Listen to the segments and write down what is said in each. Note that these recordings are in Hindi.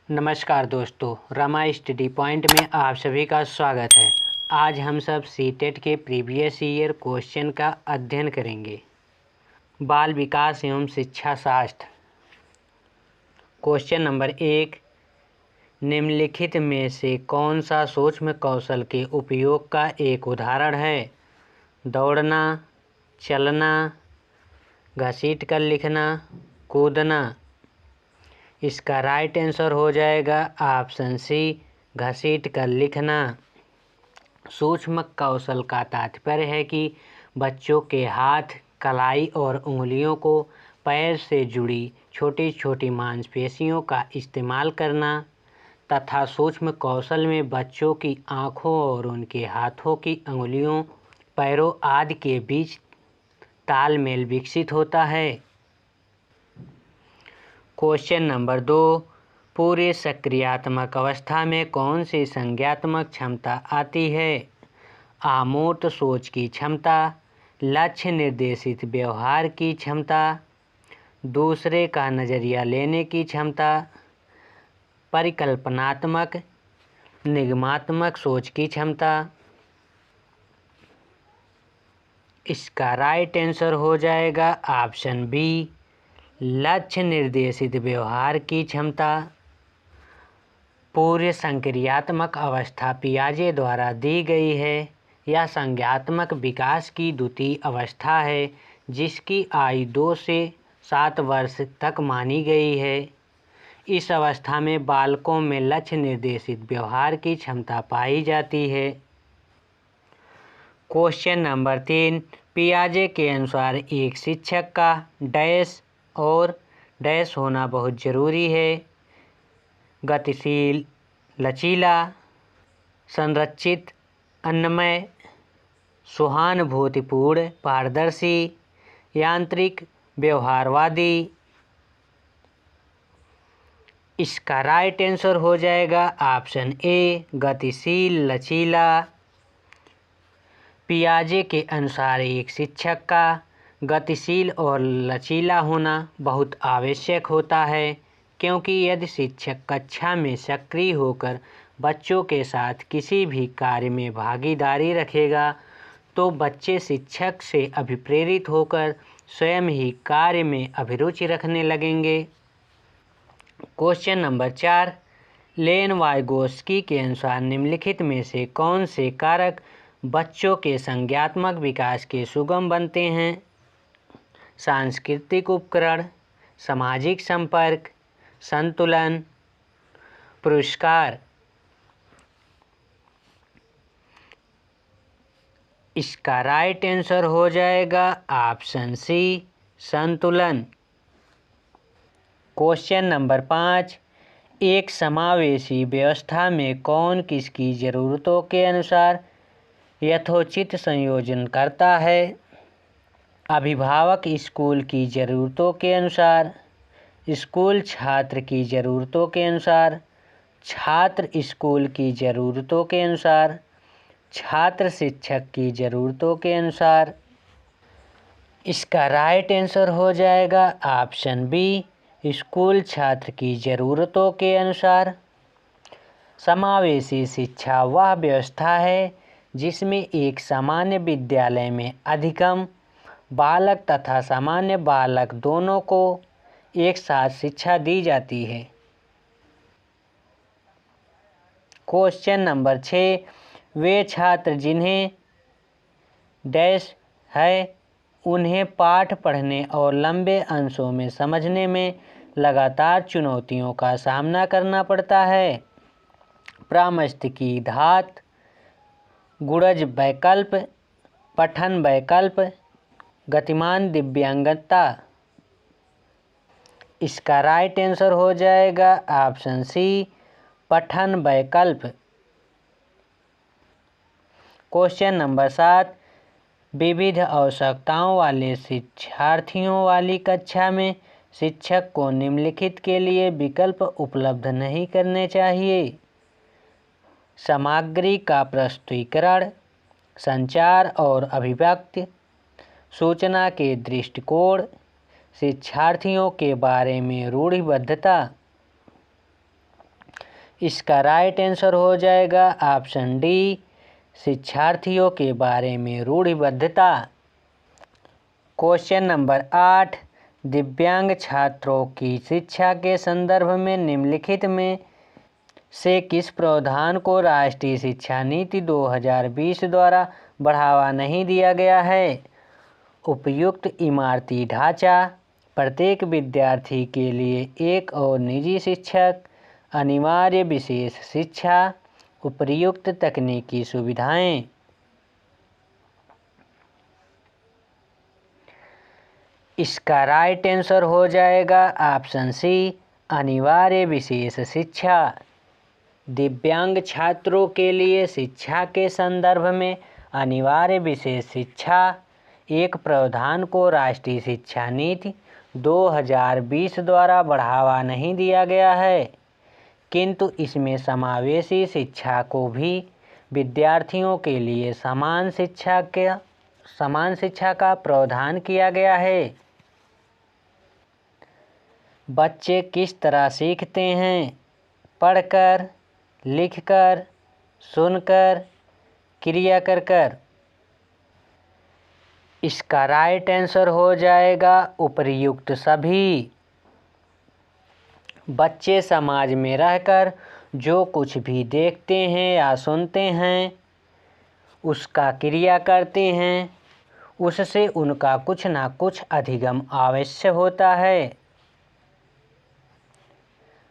नमस्कार दोस्तों, रमा स्टडी पॉइंट में आप सभी का स्वागत है। आज हम सब सीटेट के प्रीवियस ईयर क्वेश्चन का अध्ययन करेंगे। बाल विकास एवं शिक्षा शास्त्र। क्वेश्चन नंबर 1, निम्नलिखित में से कौन सा सूक्ष्म कौशल के उपयोग का एक उदाहरण है? दौड़ना, चलना, घसीट कर लिखना, कूदना। इसका राइट आंसर हो जाएगा ऑप्शन सी, घसीट कर लिखना। सूक्ष्म कौशल का तात्पर्य है कि बच्चों के हाथ, कलाई और उंगलियों को पैर से जुड़ी छोटी छोटी मांसपेशियों का इस्तेमाल करना तथा सूक्ष्म कौशल में बच्चों की आँखों और उनके हाथों की उंगलियों, पैरों आदि के बीच तालमेल विकसित होता है। क्वेश्चन नंबर 2, पूरे सक्रियात्मक अवस्था में कौन सी संज्ञात्मक क्षमता आती है? आमूर्त सोच की क्षमता, लक्ष्य निर्देशित व्यवहार की क्षमता, दूसरे का नज़रिया लेने की क्षमता, परिकल्पनात्मक निगमात्मक सोच की क्षमता। इसका राइट आंसर हो जाएगा ऑप्शन बी, लक्ष्य निर्देशित व्यवहार की क्षमता। पूर्व संक्रियात्मक अवस्था पियाजे द्वारा दी गई है। यह संज्ञात्मक विकास की द्वितीय अवस्था है जिसकी आयु 2 से 7 वर्ष तक मानी गई है। इस अवस्था में बालकों में लक्ष्य निर्देशित व्यवहार की क्षमता पाई जाती है। क्वेश्चन नंबर 3, पियाजे के अनुसार एक शिक्षक का डैश और डैश होना बहुत ज़रूरी है। गतिशील, लचीला, संरचित, अन्नमय, सहानुभूतिपूर्ण, पारदर्शी, यांत्रिक, व्यवहारवादी। इसका राइट आंसर हो जाएगा ऑप्शन ए, गतिशील, लचीला। पियाजे के अनुसार एक शिक्षक का गतिशील और लचीला होना बहुत आवश्यक होता है, क्योंकि यदि शिक्षक कक्षा में सक्रिय होकर बच्चों के साथ किसी भी कार्य में भागीदारी रखेगा तो बच्चे शिक्षक से अभिप्रेरित होकर स्वयं ही कार्य में अभिरुचि रखने लगेंगे। क्वेश्चन नंबर 4, लेन वाइगोत्स्की के अनुसार निम्नलिखित में से कौन से कारक बच्चों के संज्ञात्मक विकास के सुगम बनते हैं? सांस्कृतिक उपकरण, सामाजिक संपर्क, संतुलन, पुरस्कार। इसका राइट आंसर हो जाएगा ऑप्शन सी, संतुलन। क्वेश्चन नंबर 5, एक समावेशी व्यवस्था में कौन किसकी ज़रूरतों के अनुसार यथोचित संयोजन करता है? अभिभावक स्कूल की ज़रूरतों के अनुसार, स्कूल छात्र की ज़रूरतों के अनुसार, छात्र स्कूल की ज़रूरतों के अनुसार, छात्र शिक्षक की ज़रूरतों के अनुसार। इसका राइट आंसर हो जाएगा ऑप्शन बी, स्कूल छात्र की ज़रूरतों के अनुसार। समावेशी शिक्षा वह व्यवस्था है जिसमें एक सामान्य विद्यालय में अधिकम बालक तथा सामान्य बालक दोनों को एक साथ शिक्षा दी जाती है। क्वेश्चन नंबर 6, वे छात्र जिन्हें डैश है उन्हें पाठ पढ़ने और लंबे अंशों में समझने में लगातार चुनौतियों का सामना करना पड़ता है। परामर्शिकी धात, गुणज वैकल्प, पठन वैकल्प, गतिमान दिव्यांगता। इसका राइट आंसर हो जाएगा ऑप्शन सी, पठन वैकल्प। क्वेश्चन नंबर 7, विविध आवश्यकताओं वाले शिक्षार्थियों वाली कक्षा में शिक्षक को निम्नलिखित के लिए विकल्प उपलब्ध नहीं करने चाहिए? सामग्री का प्रस्तुतीकरण, संचार और अभिव्यक्ति, सूचना के दृष्टिकोण, शिक्षार्थियों के बारे में रूढ़िबद्धता। इसका राइट आंसर हो जाएगा ऑप्शन डी, शिक्षार्थियों के बारे में रूढ़िबद्धता। क्वेश्चन नंबर 8, दिव्यांग छात्रों की शिक्षा के संदर्भ में निम्नलिखित में से किस प्रावधान को राष्ट्रीय शिक्षा नीति 2020 द्वारा बढ़ावा नहीं दिया गया है? उपयुक्त इमारती ढांचा, प्रत्येक विद्यार्थी के लिए एक और निजी शिक्षक, अनिवार्य विशेष शिक्षा, उपयुक्त तकनीकी सुविधाएं। इसका राइट आंसर हो जाएगा ऑप्शन सी, अनिवार्य विशेष शिक्षा। दिव्यांग छात्रों के लिए शिक्षा के संदर्भ में अनिवार्य विशेष शिक्षा एक प्रावधान को राष्ट्रीय शिक्षा नीति 2020 द्वारा बढ़ावा नहीं दिया गया है, किंतु इसमें समावेशी शिक्षा को भी विद्यार्थियों के लिए समान शिक्षा का प्रावधान किया गया है। बच्चे किस तरह सीखते हैं? पढ़कर, लिखकर, सुनकर, क्रिया कर कर। इसका राइट आंसर हो जाएगा उपर्युक्त सभी। बच्चे समाज में रहकर जो कुछ भी देखते हैं या सुनते हैं उसका क्रिया करते हैं, उससे उनका कुछ ना कुछ अधिगम अवश्य होता है।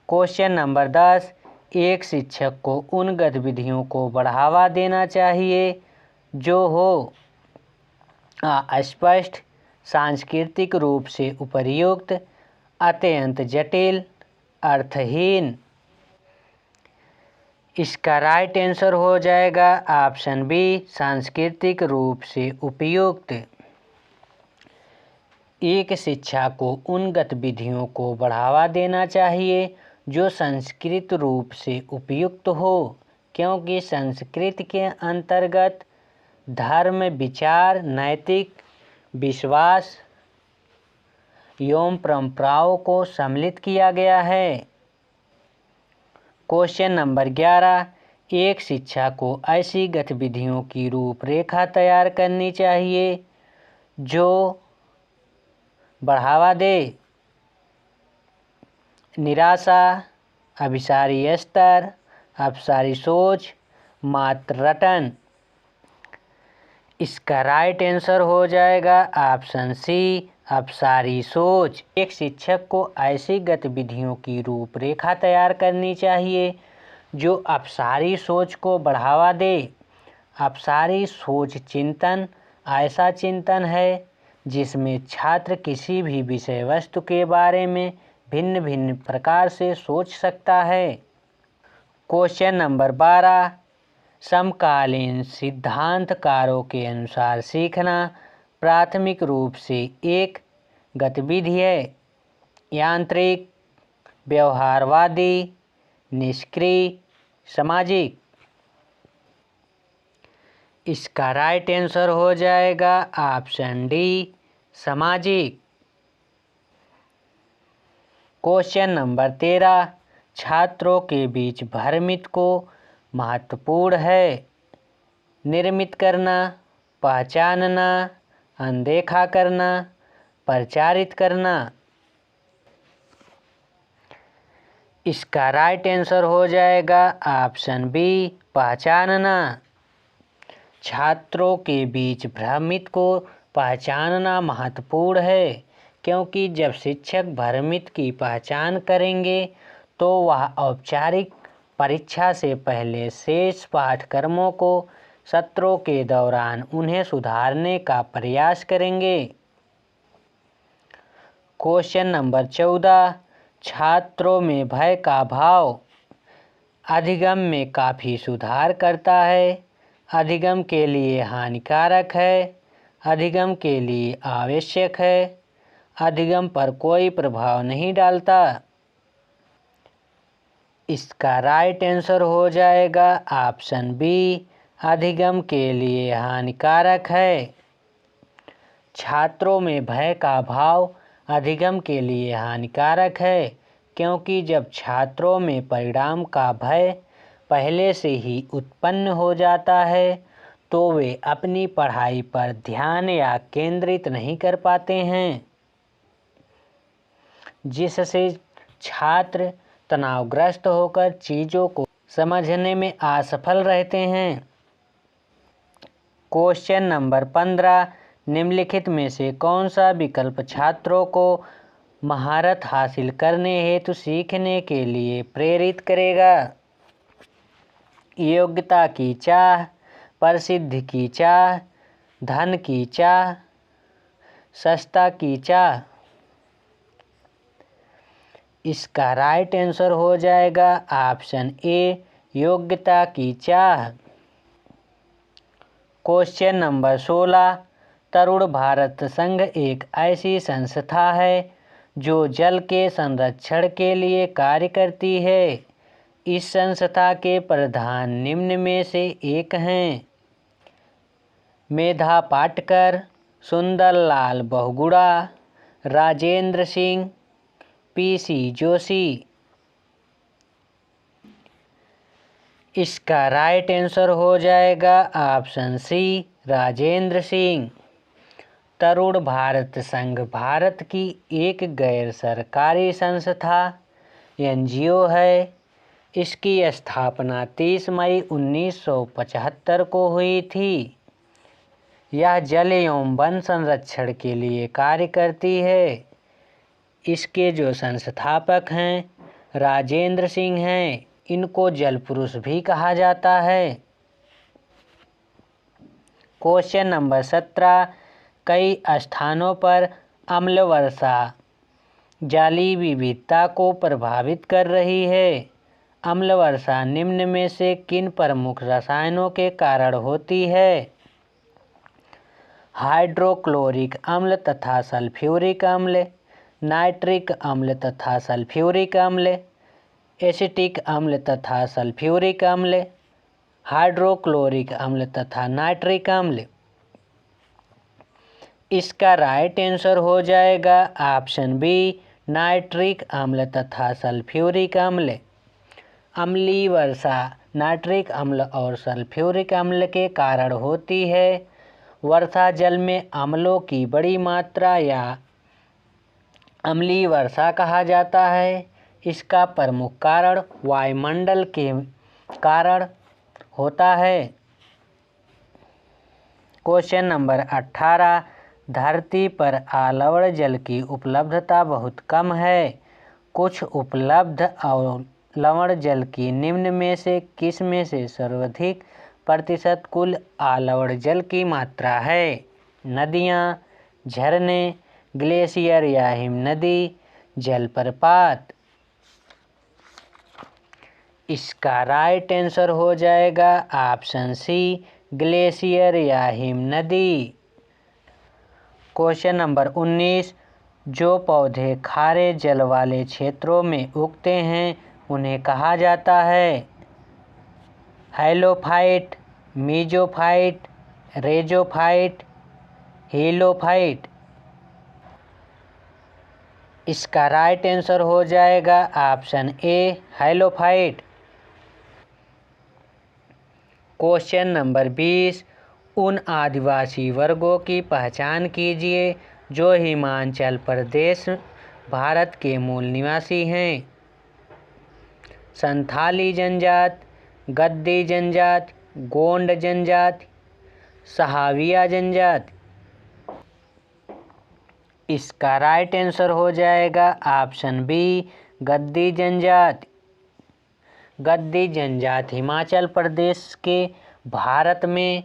क्वेश्चन नंबर 10, एक शिक्षक को उन गतिविधियों को बढ़ावा देना चाहिए जो हो अस्पष्ट, सांस्कृतिक रूप से उपर्युक्त, अत्यंत जटिल, अर्थहीन। इसका राइट आंसर हो जाएगा ऑप्शन बी, सांस्कृतिक रूप से उपयुक्त। एक शिक्षा को उन गतिविधियों को बढ़ावा देना चाहिए जो संस्कृत रूप से उपयुक्त हो, क्योंकि संस्कृत के अंतर्गत धर्म, विचार, नैतिक विश्वास एवं परंपराओं को सम्मिलित किया गया है। क्वेश्चन नंबर 11, एक शिक्षा को ऐसी गतिविधियों की रूपरेखा तैयार करनी चाहिए जो बढ़ावा दे निराशा, अभिसारी स्तर, अपसारी सोच, मात्र रटन। इसका राइट आंसर हो जाएगा ऑप्शन सी, अपसारी सोच। एक शिक्षक को ऐसी गतिविधियों की रूपरेखा तैयार करनी चाहिए जो अपसारी सोच को बढ़ावा दे। अपसारी सोच चिंतन ऐसा चिंतन है जिसमें छात्र किसी भी विषय वस्तु के बारे में भिन्न भिन्न प्रकार से सोच सकता है। क्वेश्चन नंबर 12, समकालीन सिद्धांतकारों के अनुसार सीखना प्राथमिक रूप से एक गतिविधि है, यांत्रिक, व्यवहारवादी, निष्क्रिय, सामाजिक। इसका राइट आंसर हो जाएगा ऑप्शन डी, सामाजिक। क्वेश्चन नंबर 13, छात्रों के बीच भ्रमित को महत्वपूर्ण है निर्मित करना, पहचानना, अनदेखा करना, प्रचारित करना। इसका राइट आंसर हो जाएगा ऑप्शन बी, पहचानना। छात्रों के बीच भ्रमित को पहचानना महत्वपूर्ण है, क्योंकि जब शिक्षक भ्रमित की पहचान करेंगे तो वह औपचारिक परीक्षा से पहले शेष पाठ्यक्रमों को सत्रों के दौरान उन्हें सुधारने का प्रयास करेंगे। क्वेश्चन नंबर 14, छात्रों में भय का भाव अधिगम में काफ़ी सुधार करता है, अधिगम के लिए हानिकारक है, अधिगम के है आवश्यक है, अधिगम पर कोई प्रभाव नहीं डालता। इसका राइट आंसर हो जाएगा ऑप्शन बी, अधिगम के लिए हानिकारक है। छात्रों में भय का भाव अधिगम के लिए हानिकारक है, क्योंकि जब छात्रों में परिणाम का भय पहले से ही उत्पन्न हो जाता है तो वे अपनी पढ़ाई पर ध्यान या केंद्रित नहीं कर पाते हैं, जिससे छात्र तनावग्रस्त होकर चीज़ों को समझने में असफल रहते हैं। क्वेश्चन नंबर 15, निम्नलिखित में से कौन सा विकल्प छात्रों को महारत हासिल करने हेतु सीखने के लिए प्रेरित करेगा? योग्यता की चाह, प्रसिद्धि की चाह, धन की चाह, सस्ता की चाह। इसका राइट आंसर हो जाएगा ऑप्शन ए, योग्यता की चाह। क्वेश्चन नंबर 16, तरुण भारत संघ एक ऐसी संस्था है जो जल के संरक्षण के लिए कार्य करती है। इस संस्था के प्रधान निम्न में से एक हैं: मेधा पाटकर, सुंदरलाल बहुगुणा, राजेंद्र सिंह, पीसी जोशी। इसका राइट आंसर हो जाएगा ऑप्शन सी, राजेंद्र सिंह। तरुण भारत संघ भारत की एक गैर सरकारी संस्था एनजीओ है। इसकी स्थापना 30 मई 1975 को हुई थी। यह जल एवं वन संरक्षण के लिए कार्य करती है। इसके जो संस्थापक हैं राजेंद्र सिंह हैं। इनको जल पुरुष भी कहा जाता है। क्वेश्चन नंबर 17, कई स्थानों पर अम्ल वर्षा जलीय विविधता को प्रभावित कर रही है। अम्ल वर्षा निम्न में से किन प्रमुख रसायनों के कारण होती है? हाइड्रोक्लोरिक अम्ल तथा सल्फ्यूरिक अम्ल, नाइट्रिक अम्ल तथा सल्फ्यूरिक अम्ल, एसिटिक अम्ल तथा सल्फ्यूरिक अम्ल, हाइड्रोक्लोरिक अम्ल तथा नाइट्रिक अम्ल। इसका राइट आंसर हो जाएगा ऑप्शन बी, नाइट्रिक अम्ल तथा सल्फ्यूरिक अम्ल। अम्लीय वर्षा नाइट्रिक अम्ल और सल्फ्यूरिक अम्ल के कारण होती है। वर्षा जल में अम्लों की बड़ी मात्रा या अम्लीय वर्षा कहा जाता है। इसका प्रमुख कारण वायुमंडल के कारण होता है। क्वेश्चन नंबर 18, धरती पर आलवण जल की उपलब्धता बहुत कम है। कुछ उपलब्ध लवण जल की निम्न में से किस में से सर्वाधिक प्रतिशत कुल आलवण जल की मात्रा है? नदियाँ, झरने, ग्लेशियर या हिमनदी, जलप्रपात। इसका राइट आंसर हो जाएगा ऑप्शन सी, ग्लेशियर या हिमनदी। क्वेश्चन नंबर 19, जो पौधे खारे जल वाले क्षेत्रों में उगते हैं उन्हें कहा जाता है? हैलोफाइट, मीजोफाइट, रेजोफाइट, हीलोफाइट। इसका राइट आंसर हो जाएगा ऑप्शन ए, हैलोफाइट। क्वेश्चन नंबर 20, उन आदिवासी वर्गों की पहचान कीजिए जो हिमाचल प्रदेश भारत के मूल निवासी हैं। संथाली जनजाति, गद्दी जनजाति, गोंड जनजाति, सहाविया जनजाति। इसका राइट आंसर हो जाएगा ऑप्शन बी, गद्दी जनजाति। गद्दी जनजाति हिमाचल प्रदेश के भारत में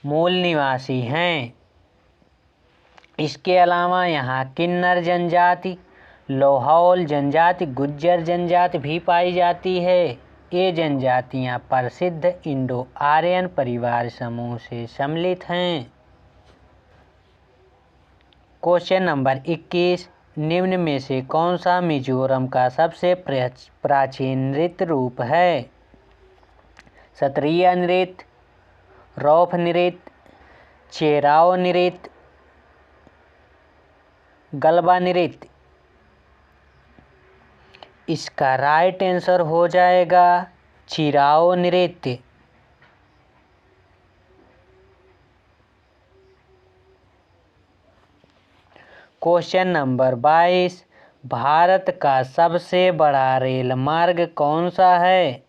मूल निवासी हैं। इसके अलावा यहाँ किन्नर जनजाति, लोहौल जनजाति, गुज्जर जनजाति भी पाई जाती है। ये जनजातियाँ प्रसिद्ध इंडो आर्यन परिवार समूह से सम्मिलित हैं। क्वेश्चन नंबर 21, निम्न में से कौन सा मिजोरम का सबसे प्राचीन नृत्य रूप है? सत्रिया नृत्य, रौफ नृत्य, चेराओ नृत्य, गलबा नृत्य। इसका राइट आंसर हो जाएगा चिराओ नृत्य। क्वेश्चन नंबर 22, भारत का सबसे बड़ा रेल मार्ग कौन सा है?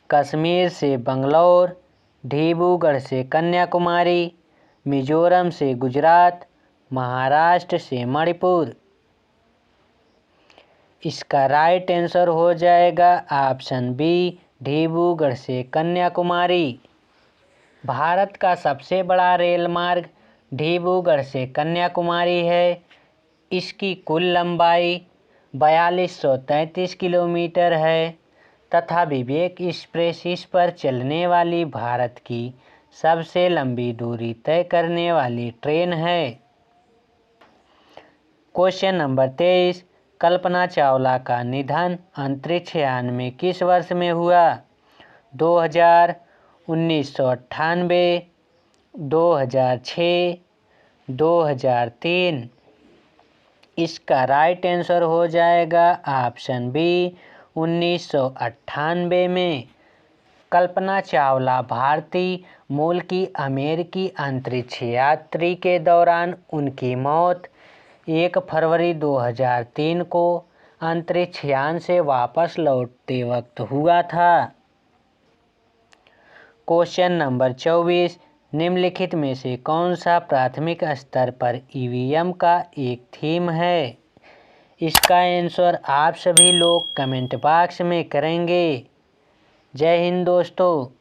कश्मीर से बंगलौर, डिब्रूगढ़ से कन्याकुमारी, मिजोरम से गुजरात, महाराष्ट्र से मणिपुर। इसका राइट आंसर हो जाएगा ऑप्शन बी, डिब्रूगढ़ से कन्याकुमारी। भारत का सबसे बड़ा रेल मार्ग डिब्रूगढ़ से कन्याकुमारी है। इसकी कुल लंबाई 4233 किलोमीटर है तथा विवेक एक्सप्रेस इस पर चलने वाली भारत की सबसे लंबी दूरी तय करने वाली ट्रेन है। क्वेश्चन नंबर 23, कल्पना चावला का निधन अंतरिक्ष यान में किस वर्ष में हुआ? 2000, 1998, 2006, 2003। इसका राइट आंसर हो जाएगा ऑप्शन बी, 1998 में। कल्पना चावला भारतीय मूल की अमेरिकी अंतरिक्ष यात्री के दौरान उनकी मौत 1 फरवरी 2003 को अंतरिक्ष यान से वापस लौटते वक्त हुआ था। क्वेश्चन नंबर 24, निम्नलिखित में से कौन सा प्राथमिक स्तर पर ईवीएम का एक थीम है? इसका आंसर आप सभी लोग कमेंट बॉक्स में करेंगे। जय हिंद दोस्तों।